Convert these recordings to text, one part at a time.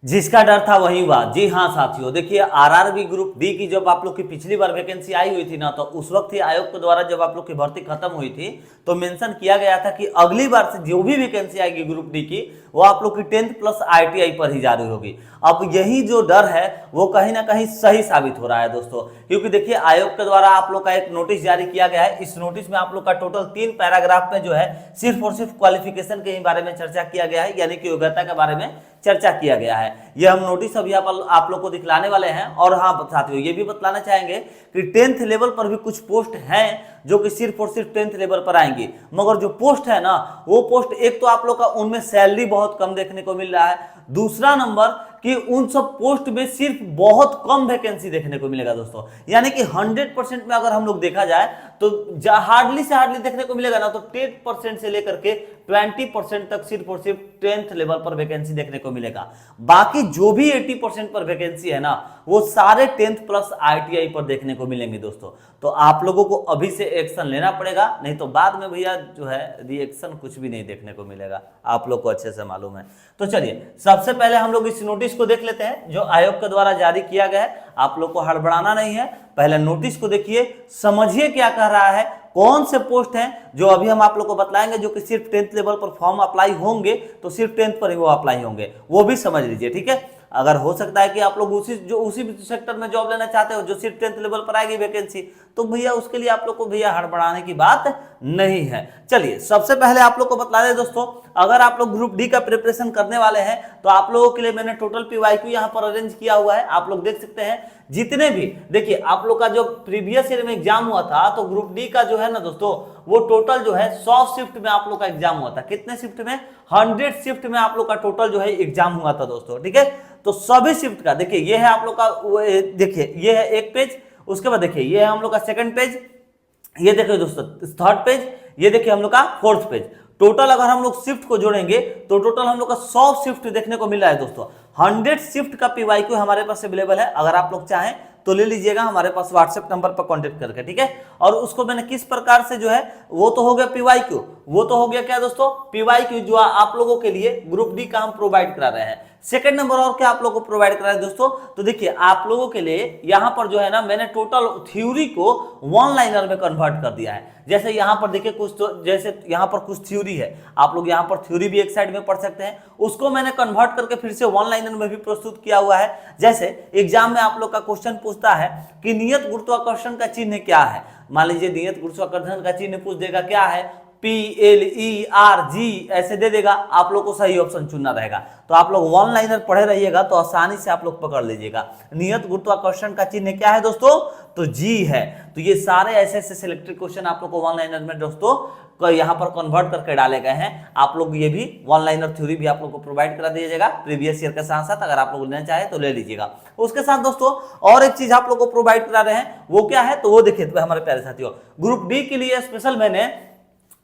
जिसका डर था वही हुआ। जी हाँ साथियों, देखिए आरआरबी ग्रुप डी की जब आप लोग की पिछली बार वैकेंसी आई हुई थी ना, तो उस वक्त ही आयोग के द्वारा जब आप लोग की भर्ती खत्म हुई थी तो मेंशन किया गया था कि अगली बार से जो भी वैकेंसी आएगी ग्रुप डी की वो आप लोग की 10th प्लस आईटीआई पर ही जारी होगी। अब यही जो डर है वो कहीं ना कहीं सही साबित हो रहा है दोस्तों, क्योंकि देखिए आयोग के द्वारा आप लोग का एक नोटिस जारी किया गया है। इस नोटिस में आप लोग का टोटल 3 पैराग्राफ में जो है सिर्फ और सिर्फ क्वालिफिकेशन के ही बारे में चर्चा किया गया है, यानी कि योग्यता के बारे में चर्चा किया गया है। ये हम नोटिस अभी आप लोग को दिखलाने वाले हैं। और हाँ साथियों, ये भी बतलाना चाहेंगे कि 10th लेवल पर भी कुछ पोस्ट हैं जो कि सिर्फ और सिर्फ 10th लेवल पर आएंगी, मगर जो पोस्ट है ना वो पोस्ट एक तो आप लोग का उनमें सैलरी बहुत कम देखने को मिल रहा है, दूसरा नंबर कि उन सब पोस्ट में सिर्फ बहुत कम वैकेंसी देखने को मिलेगा दोस्तों। यानी कि 100% में अगर हम लोग देखा जाए तो हार्डली से हार्डली देखने को मिलेगा ना तो 10% से लेकर के 20% तक सिर्फ और सिर्फ 10th लेवल पर वैकेंसी देखने को मिलेगा। बाकी जो भी 80% पर वैकेंसी है ना वो सारे 10th प्लस आईटीआई पर देखने को मिलेंगे दोस्तों। तो आप लोगों को अभी से एक्शन लेना पड़ेगा, नहीं तो बाद में भैया जो है रिएक्शन कुछ भी नहीं देखने को मिलेगा, आप लोग को अच्छे से मालूम है। तो चलिए सबसे पहले हम लोग इस नोटिस को देख लेते हैं जो आयोग के द्वारा जारी किया गया है। आप लोग को हड़बड़ाना नहीं है, पहले नोटिस को देखिए, समझिए क्या कह रहा है, कौन से पोस्ट हैं जो अभी हम आप लोग को बतलाएंगे जो कि सिर्फ 10th लेवल पर फॉर्म अप्लाई होंगे, तो सिर्फ 10th पर ही वो अप्लाई होंगे, वो भी समझ लीजिए, ठीक है। अगर हो सकता है कि आप लोग उसी सेक्टर में जॉब लेना चाहते हो जो सिर्फ 10th लेवल पर आएगी वैकेंसी, तो भैया उसके लिए आप लोग को भैया हड़बड़ाने की बात नहीं है। चलिए सबसे पहले आप लोग को बतला दें दोस्तों, अगर आप लोग ग्रुप डी का प्रिपरेशन करने वाले हैं तो आप लोगों के लिए मैंने टोटल पीवाईक्यू यहाँ पर अरेंज किया हुआ है। आप लोग देख सकते हैं जितने भी, देखिए आप लोग का जो प्रीवियस ईयर में एग्जाम हुआ था तो ग्रुप डी का जो है ना दोस्तों वो टोटल जो है 100 शिफ्ट में आप लोग का एग्जाम हुआ था। कितने शिफ्ट में? 100 शिफ्ट में आप लोग का टोटल जो है एग्जाम हुआ था दोस्तों, ठीक है। तो सभी शिफ्ट का देखिए ये है आप लोग का, देखिए ये है एक पेज, उसके बाद देखिए ये है हम लोग का सेकंड पेज, ये देखिए दोस्तों थर्ड पेज, ये देखिए हम लोग का फोर्थ पेज। टोटल अगर हम लोग शिफ्ट को जोड़ेंगे तो टोटल हम लोग का 100 शिफ्ट देखने को मिल रहा है दोस्तों। 100 शिफ्ट का पीवाईक्यू हमारे पास अवेलेबल है, अगर आप लोग चाहें तो ले लीजिएगा हमारे पास व्हाट्सएप नंबर पर कांटेक्ट करके, ठीक है। और उसको मैंने किस प्रकार से जो है वो तो हो गया पीवाईक्यू, वो तो हो गया क्या दोस्तों पीवाईक्यू जो आप लोगों के लिए ग्रुप डी का हम प्रोवाइड करा रहे हैं। सेकंड नंबर और क्या आप लोगों को प्रोवाइड करा है दोस्तों, तो देखिए आप लोगों के लिए यहां पर जो है ना मैंने टोटल थ्योरी को वन लाइनर में कन्वर्ट कर दिया है। जैसे यहां पर देखिए कुछ तो जैसे यहां पर कुछ थ्योरी है, आप लोग यहां पर थ्योरी भी एक साइड में पढ़ सकते हैं, उसको मैंने कन्वर्ट करके फिर से वन लाइनर में भी प्रस्तुत किया हुआ है। जैसे एग्जाम में आप लोग का क्वेश्चन पूछता है कि नियत गुरुत्वाकर्षण का चिन्ह क्या है, मान लीजिए नियत गुरुत्वाकर्षण का चिन्ह पूछ देगा क्या है, PLERG ऐसे दे देगा, आप लोग को सही ऑप्शन चुनना रहेगा। तो आप लोग वन लाइनर पढ़े रहिएगा तो आसानी से आप लोग पकड़ लीजिएगा। नियत गुरुत्वाकर्षण का चिन्ह क्या है दोस्तों, तो G है। तो ये सारे ऐसे सिलेक्टेड क्वेश्चन आप लोग को वन लाइनर में दोस्तों यहाँ पर कन्वर्ट करके डाले गए हैं। आप लोग ये भी वन लाइनर थ्योरी भी आप लोग को प्रोवाइड करा दीजिएगा प्रीवियस ईयर के साथ साथ, अगर आप लोग लेना चाहे तो ले लीजिएगा। उसके साथ दोस्तों और एक चीज आप लोग को प्रोवाइड करा रहे हैं, वो क्या है, तो वो देखिए हमारे प्यारे साथियों, ग्रुप डी के लिए स्पेशल मैंने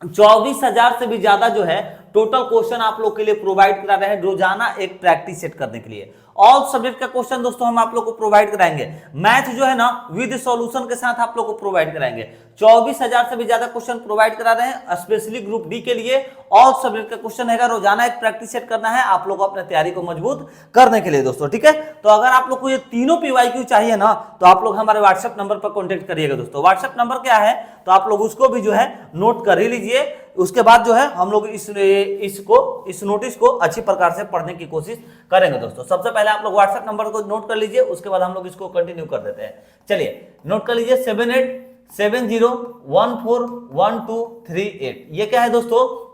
24,000 से भी ज्यादा जो है टोटल क्वेश्चन आप लोग के लिए प्रोवाइड करा रहे हैं रोजाना एक प्रैक्टिस सेट करने के लिए। ऑल सब्जेक्ट का क्वेश्चन दोस्तों हम आप लोग को प्रोवाइड कराएंगे, मैथ जो है ना विद सॉल्यूशन के साथ आप लोग को प्रोवाइड कराएंगे। 24,000 से भी ज्यादा क्वेश्चन प्रोवाइड करा रहे हैं स्पेशली ग्रुप डी के लिए। ऑल सब्जेक्ट का क्वेश्चन है, रोजाना एक प्रैक्टिस सेट करना है आप लोग को अपने तैयारी को मजबूत करने के लिए दोस्तों, ठीक है। तो अगर आप लोग को ये तीनों पीवाईक्यू चाहिए ना तो आप लोग हमारे व्हाट्सएप नंबर पर कॉन्टेक्ट करिएगा दोस्तों। व्हाट्सएप नंबर क्या है तो आप लोग उसको भी जो है नोट कर ही लीजिए। उसके बाद जो है हम लोग इस नोटिस को अच्छी प्रकार से पढ़ने की कोशिश करेंगे दोस्तों। सबसे पहले आप लोग व्हाट्सएप नंबर को नोट कर लीजिए, उसके बाद हम लोग इसको कंटिन्यू कर देते हैं। चलिए नोट कर लीजिए 7870141238। ये क्या है दोस्तों,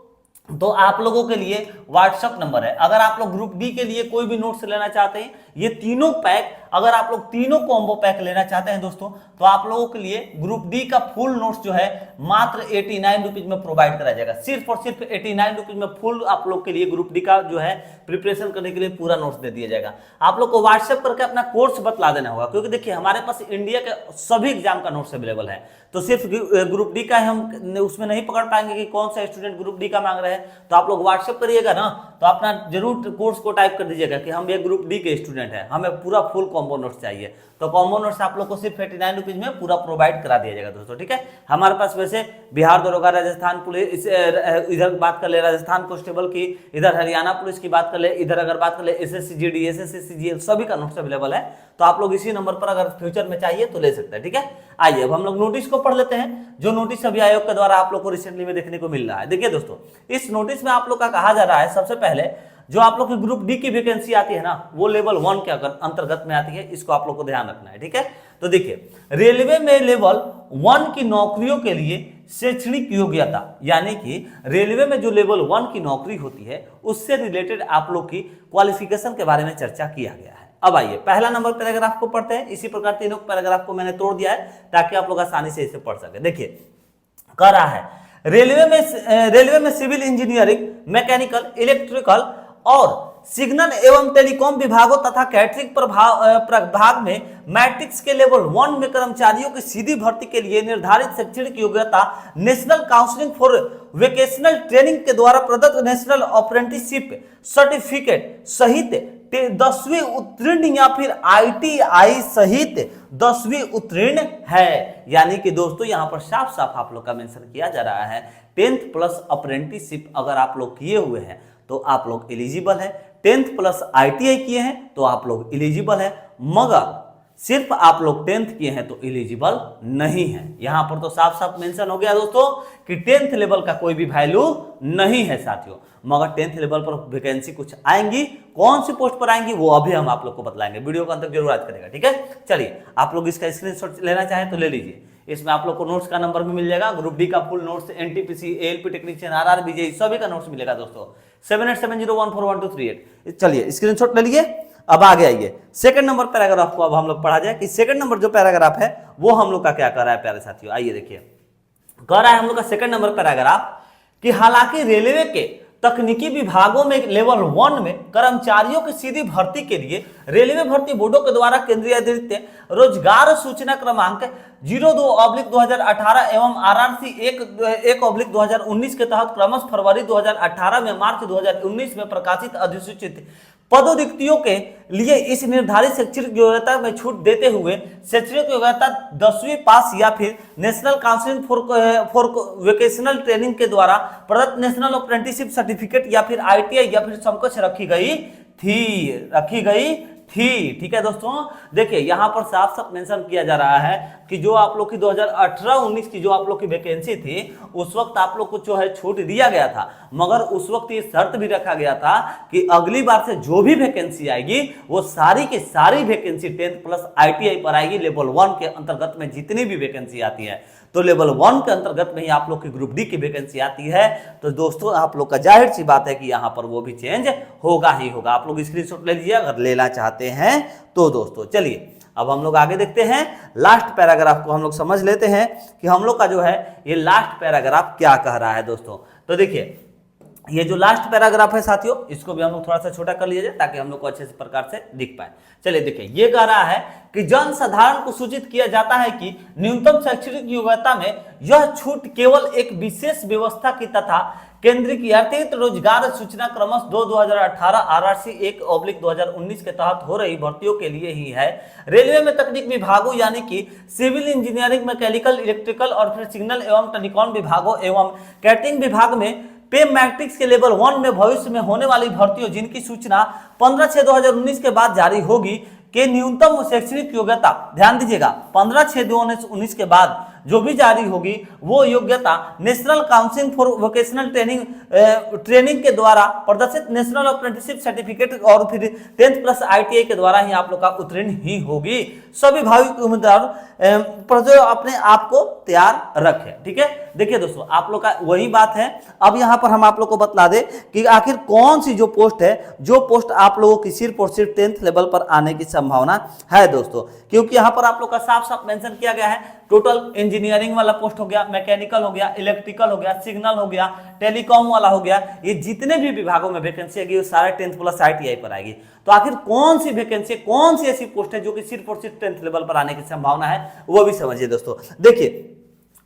तो आप लोगों के लिए व्हाट्सएप नंबर है। अगर आप लोग ग्रुप डी के लिए कोई भी नोट्स लेना चाहते हैं, ये तीनों पैक, अगर आप लोग तीनों कॉम्बो पैक लेना चाहते हैं दोस्तों, तो आप लोगों के लिए ग्रुप डी का फुल नोट्स जो है मात्र 89 रुपीज में प्रोवाइड कराया जाएगा। सिर्फ और सिर्फ 89 रुपीज में फुल आप लोग के लिए ग्रुप डी का जो है प्रिपरेशन करने के लिए पूरा नोट्स दे दिया जाएगा। आप लोग को व्हाट्सएप करके अपना कोर्स बतला देना होगा, क्योंकि देखिए हमारे पास इंडिया के सभी एग्जाम का नोट्स अवेलेबल है। तो सिर्फ ग्रुप डी का हम उसमें नहीं पकड़ पाएंगे कि कौन सा स्टूडेंट ग्रुप डी का मांग रहे हैं। तो आप लोग व्हाट्सएप करिएगा ना, तो अपना जरूर कोर्स को टाइप कर दीजिएगा कि हम ये ग्रुप डी के स्टूडेंट हैं, हमें पूरा फुल कॉम्बो नोट्स चाहिए तो कॉम्बो नोट्स आप लोग को सिर्फ 89 रुपीज में पूरा प्रोवाइड करा दिया जाएगा दोस्तों, ठीक है। हमारे पास वैसे बिहार दरोगा, राजस्थान पुलिस, इधर बात कर ले राजस्थान कांस्टेबल की, इधर हरियाणा पुलिस की बात कर ले, इधर अगर बात कर ले एसएससी जीडी, एसएससी सीजीएल, सभी का नोट्स अवेलेबल है। तो आप लोग इसी नंबर पर अगर फ्यूचर में चाहिए तो ले सकते हैं, ठीक है। आइए अब हम लोग नोटिस को पढ़ लेते हैं, जो नोटिस अभी आयोग के द्वारा आप लोग को रिसेंटली में देखने को मिल रहा है। देखिए दोस्तों, इस नोटिस में आप लोग का कहा जा रहा है, सबसे पहले जो आप लोग की ग्रुप डी की वैकेंसी आती है ना, वो लेवल 1 के अंतर्गत में आती है, इसको आप लोग को ध्यान रखना है, ठीक है। तो देखिए, रेलवे में लेवल 1 की नौकरियों के लिए शैक्षणिक योग्यता, यानी कि रेलवे में जो लेवल 1 की नौकरी होती है उससे रिलेटेड आप लोग की क्वालिफिकेशन के बारे में चर्चा किया गया है। अब आइए पहला नंबर पैराग्राफ को पढ़ते हैं। इसी प्रकार तीनों पैराग्राफ को मैंने तोड़ दिया है ताकि आप लोग आसानी से इसे पढ़ सके। देखिए, कह रहा है रेलवे में सिविल इंजीनियरिंग, मैकेनिकल, इलेक्ट्रिकल और सिग्नल एवं टेलीकॉम विभागों तथा कैटरिंग प्रभाग में मैट्रिक्स के लेवल 1 में कर्मचारियों की सीधी भर्ती के लिए निर्धारित शैक्षणिक योग्यता national council for vocational training के द्वारा प्रदत्त नेशनल अप्रेंटिसशिप सर्टिफिकेट सहित 10वीं उत्तीर्ण या फिर ITI सहित 10वीं उत्तीर्ण है। यानी कि दोस्तों यहाँ पर साफ साफ आप लोग का मेंशन किया जा रहा है 10th प्लस अप्रेंटिसशिप अगर आप लोग किए हुए हैं तो आप लोग एलिजिबल है, 10th प्लस ITI किए हैं तो आप लोग एलिजिबल है, मगर सिर्फ आप लोग 10th किए हैं तो एलिजिबल नहीं है। यहां पर तो साफ साफ मेंशन हो गया दोस्तों कि 10th लेवल का कोई भी वैल्यू नहीं है साथियों, मगर 10th लेवल पर वैकेंसी कुछ आएंगी, कौन सी पोस्ट पर आएंगी वो अभी हम आप लोग को बतलाएंगे, वीडियो का अंत जरूर याद करेगा, ठीक है। चलिए, आप लोग इसका स्क्रीनशॉट लेना चाहें तो ले लीजिए, इसमें आप लोग को नोट्स का नंबर भी मिल जाएगा, ग्रुप डी का full notes, NTPC, ALP technician, RR, BJE सभी का नोट्स मिलेगा दोस्तों, 7870141238। चलिए स्क्रीनशॉट ले लिए। अब आगे आइए सेकंड नंबर पैराग्राफ को अब हम लोग पढ़ा जाए कि सेकंड नंबर जो पैराग्राफ है वो हम लोग का क्या कर रहा है प्यारे साथियों। आइए देखिए, कह रहा है हम लोग का सेकंड नंबर पैराग्राफ कि हालांकि रेलवे के तकनीकी विभागों में लेवल 1 में कर्मचारियों की सीधी भर्ती के लिए रेलवे भर्ती बोर्डों के द्वारा केंद्रीय रोजगार सूचना क्रमांक 02/2018 एवं RRC 1/2019 के तहत क्रमश फरवरी 2018 में मार्च 2019 में प्रकाशित अधिसूचित पदोन्नतियों के लिए इस निर्धारित शैक्षणिक योग्यता में छूट देते हुए शैक्षणिक योग्यता 10वीं पास या फिर national council for vocational training के द्वारा प्रदत्त नेशनल अप्रेंटिसशिप सर्टिफिकेट या फिर ITI या फिर समकक्ष रखी गई थी। ठीक है दोस्तों, देखिए यहाँ पर साफ साफ मेंशन किया जा रहा है कि जो आप लोग की 2018-19 की जो आप लोग की वैकेंसी थी उस वक्त आप लोग को जो है छूट दिया गया था, मगर उस वक्त ये शर्त भी रखा गया था कि अगली बार से जो भी वैकेंसी आएगी वो सारी की सारी वैकेंसी 10th प्लस ITI पर आएगी। लेवल 1 के अंतर्गत में जितनी भी वैकेंसी आती है तो लेवल 1 के अंतर्गत में ही आप लोग की ग्रुप डी की वैकेंसी आती है, तो दोस्तों आप लोग का जाहिर सी बात है कि यहाँ पर वो भी चेंज होगा ही होगा। आप लोग स्क्रीनशॉट ले लीजिए अगर लेना चाहते हैं तो दोस्तों। चलिए अब हम लोग आगे देखते हैं, लास्ट पैराग्राफ को हम लोग समझ लेते हैं कि हम लोग का जो है ये लास्ट पैराग्राफ क्या कह रहा है दोस्तों। तो देखिए, ये जो लास्ट पैराग्राफ है साथियों, इसको भी हम लोग थोड़ा सा छोटा कर लीजिए ताकि हम लोग को अच्छे से प्रकार से दिख पाए। चलिए देखिए, ये कह रहा है कि जन साधारण को सूचित किया जाता है कि न्यूनतम शैक्षणिक योग्यता में यह छूट केवल एक विशेष व्यवस्था की तथा केंद्र की अतिरिक्त रोजगार सूचना क्रमश 2018 RRC 1/2019 के तहत हो रही भर्तियों के लिए ही है। रेलवे में तकनीक विभागों यानी कि सिविल इंजीनियरिंग, मैकेनिकल, इलेक्ट्रिकल और फिर सिग्नल एवं टेलीकॉम विभागों एवं कैटरिंग विभाग में पे मैट्रिक्स के लेवल 1 में भविष्य में होने वाली भर्तियों जिनकी सूचना 15/6/2019 के बाद जारी होगी के न्यूनतम शैक्षणिक योग्यता, ध्यान दीजिएगा 15/6/2019 के बाद जो भी जारी होगी वो योग्यता national council for vocational training के द्वारा प्रदर्शित नेशनल अप्रेंटिसशिप सर्टिफिकेट और फिर 10th प्लस ITI के द्वारा ही आप लोग का उत्तीर्ण ही होगी। सभी भावी उम्मीदवार पर जो अपने आप को तैयार रखे, ठीक है। देखिए दोस्तों, आप लोग का वही बात है। अब यहाँ पर हम आप लोग को बतला दे कि आखिर कौन सी जो पोस्ट है, जो पोस्ट आप लोगों की सिर्फ और सिर्फ 10th लेवल पर आने की संभावना है दोस्तों, क्योंकि यहाँ पर आप लोग का साफ साफ मेंशन किया गया है। टोटल इंजीनियरिंग वाला पोस्ट हो गया, मैकेनिकल हो गया, इलेक्ट्रिकल हो गया, सिग्नल हो गया, टेलीकॉम वाला हो गया, ये जितने भी विभागों में वैकेंसी आएगी वो सारे 10th प्लस ITI पर आएगी। तो आखिर कौन सी वैकेंसी, कौन सी ऐसी पोस्ट है जो कि सिर्फ और सिर्फ 10th लेवल पर आने की संभावना है, वो भी समझिए दोस्तों। देखिए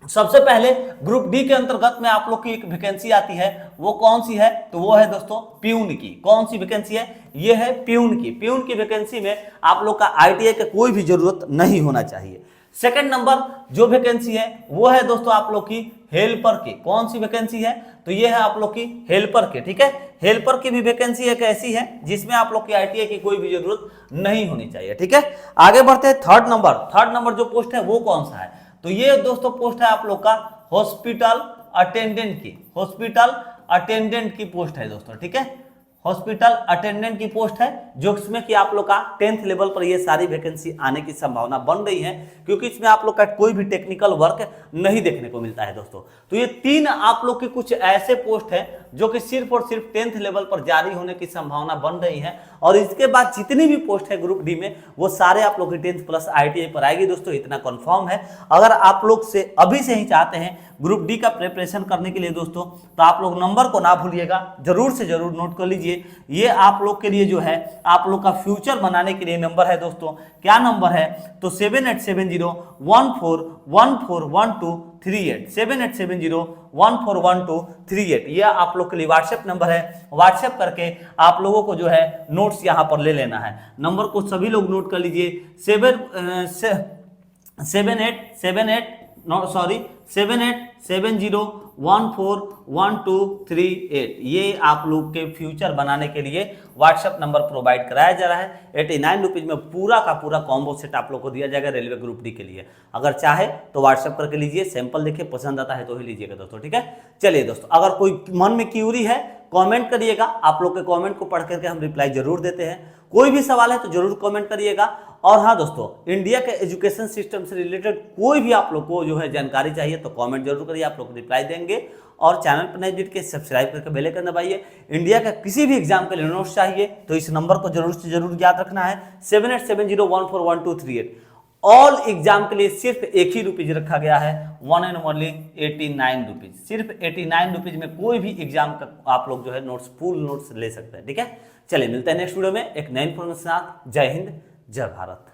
सबसे पहले ग्रुप डी के अंतर्गत में आप लोग की एक वैकेंसी आती है, वो कौन सी है, तो वो है दोस्तों प्यून की। कौन सी वैकेंसी है, ये है प्यून की। प्यून की वैकेंसी में आप लोग का आईटीआई का कोई भी जरूरत नहीं होना चाहिए। सेकंड नंबर जो वैकेंसी है वो है दोस्तों आप लोग की हेल्पर की। कौन सी वैकेंसी है, तो ये है आप लोग की हेल्पर की, ठीक है। हेल्पर की भी वैकेंसी एक ऐसी है जिसमें आप लोग की आईटीआई की कोई भी जरूरत नहीं होनी चाहिए, ठीक है। आगे बढ़ते हैं थर्ड नंबर जो पोस्ट है वो कौन सा है, तो ये दोस्तों पोस्ट है आप लोग का हॉस्पिटल अटेंडेंट की। हॉस्पिटल अटेंडेंट की पोस्ट है दोस्तों, ठीक है। हॉस्पिटल अटेंडेंट की पोस्ट है, जो इसमें कि आप लोग का 10th लेवल पर ये सारी वैकेंसी आने की संभावना बन रही है, क्योंकि इसमें आप लोग का कोई भी टेक्निकल वर्क नहीं देखने को मिलता है दोस्तों। तो ये 3 आप लोग के कुछ ऐसे पोस्ट है जो कि सिर्फ और सिर्फ 10th लेवल पर जारी होने की संभावना बन रही है, और इसके बाद जितनी भी पोस्ट है ग्रुप डी में वो सारे आप लोग की 10th प्लस आईटीआई पर आएगी दोस्तों, इतना कंफर्म है। अगर आप लोग से अभी से ही चाहते हैं ग्रुप डी का प्रिपरेशन करने के लिए दोस्तों, तो आप लोग नंबर को ना भूलिएगा, जरूर से जरूर नोट कर लीजिए। ये आप लोग के लिए जो है आप लोग का फ्यूचर बनाने के लिए नंबर है दोस्तों। क्या नंबर है, तो 7870141238 7870141238 ये आप लोग के लिए व्हाट्सएप नंबर है। व्हाट्सएप करके आप लोगों को जो है नोट्स यहाँ पर ले लेना है। नंबर को सभी लोग नोट कर लीजिए, 7870141238 ये आप लोग के फ्यूचर बनाने के लिए व्हाट्सएप नंबर प्रोवाइड कराया जा रहा है। 89 रुपीज में पूरा का पूरा कॉम्बो सेट आप लोग को दिया जाएगा रेलवे ग्रुप डी के लिए। अगर चाहे तो व्हाट्सएप करके लीजिए, सैंपल देखिए, पसंद आता है तो ही लीजिएगा दोस्तों, ठीक है। चलिए दोस्तों, अगर कोई मन में क्यूरी है कमेंट करिएगा, आप लोग के कमेंट को पढ़ करके हम रिप्लाई जरूर देते हैं। कोई भी सवाल है तो जरूर कमेंट करिएगा। और हाँ दोस्तों, इंडिया के एजुकेशन सिस्टम से रिलेटेड कोई भी आप लोग को जो है जानकारी चाहिए तो कमेंट जरूर करिए, आप लोग रिप्लाई देंगे। और चैनल पर नए जुट के सब्सक्राइब करके बेल आइकन दबाइए। इंडिया का किसी भी एग्जाम के लिए नोट्स चाहिए तो इस नंबर को जरूर से जरूर याद रखना है, 7870141238। ऑल एग्जाम के लिए सिर्फ एक ही रुपीज रखा गया है, 1 एंड ओनली 89 रुपीज। सिर्फ 89 रुपीज में कोई भी एग्जाम का आप लोग जो है नोट्स, फुल नोट्स ले सकते हैं, ठीक है। चलिए मिलते हैं नेक्स्ट वीडियो में एक नए इन्फॉर्मेशन के साथ। जय हिंद, जय भारत।